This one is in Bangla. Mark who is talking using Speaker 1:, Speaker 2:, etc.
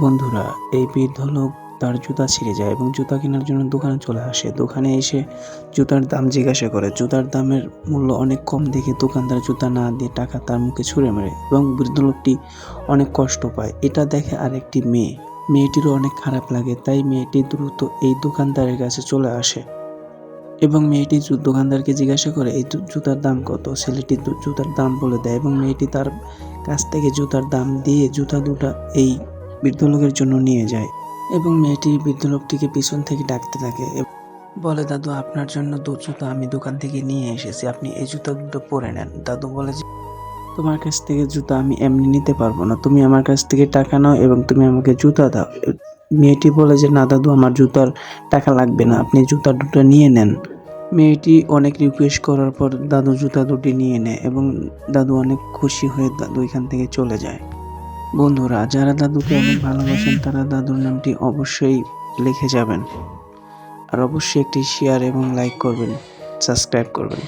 Speaker 1: বন্ধুরা, এই বৃদ্ধ লোক তার জুতা ছিঁড়ে যায় এবং জুতা কেনার জন্য দোকানে চলে আসে। দোকানে এসে জুতার দাম জিজ্ঞাসা করে। জুতার দামের মূল্য অনেক কম দেখে দোকানদার জুতা না দিয়ে টাকা তার মুখে ছুঁড়ে মারে এবং বৃদ্ধ লোকটি অনেক কষ্ট পায়। এটা দেখে আরেকটি মেয়ে। মেয়েটিরও অনেক খারাপ লাগে, তাই মেয়েটি দ্রুত এই দোকানদারের কাছে চলে আসে এবং মেয়েটি দোকানদারকে জিজ্ঞাসা করে এই জুতার দাম কত। ছেলেটি জুতার দাম বলে দেয় এবং মেয়েটি তার কাছ থেকে জুতার দাম দিয়ে জুতা দুটা এই বৃদ্ধ লোকের জন্য নিয়ে যায় এবং মেয়েটি বৃদ্ধ লোকটিকে পিছন থেকে ডাকতে থাকে এবং বলে, দাদু, আপনার জন্য জুতা আমি দোকান থেকে নিয়ে এসেছি, আপনি এই জুতা দুটো পরে নেন। দাদু বলে যে, তোমার কাছ থেকে জুতা আমি এমনি নিতে পারবো না, তুমি আমার কাছ থেকে টাকা নাও এবং তুমি আমাকে জুতা দাও। মেয়েটি বলে যে, না দাদু, আমার জুতার টাকা লাগবে না, আপনি জুতা দুটো নিয়ে নেন। মেয়েটি অনেক রিকোয়েস্ট করার পর দাদু জুতা দুটি নিয়ে নেয় এবং দাদু অনেক খুশি হয়ে দাদু এখান থেকে চলে যায়। বন্ধুরা, যারা দাদুকে অনেক ভালোবাসেন তারা দাদুর নামটি অবশ্যই লিখে যাবেন আর অবশ্যই একটি শেয়ার এবং লাইক করবেন, সাবস্ক্রাইব করবেন।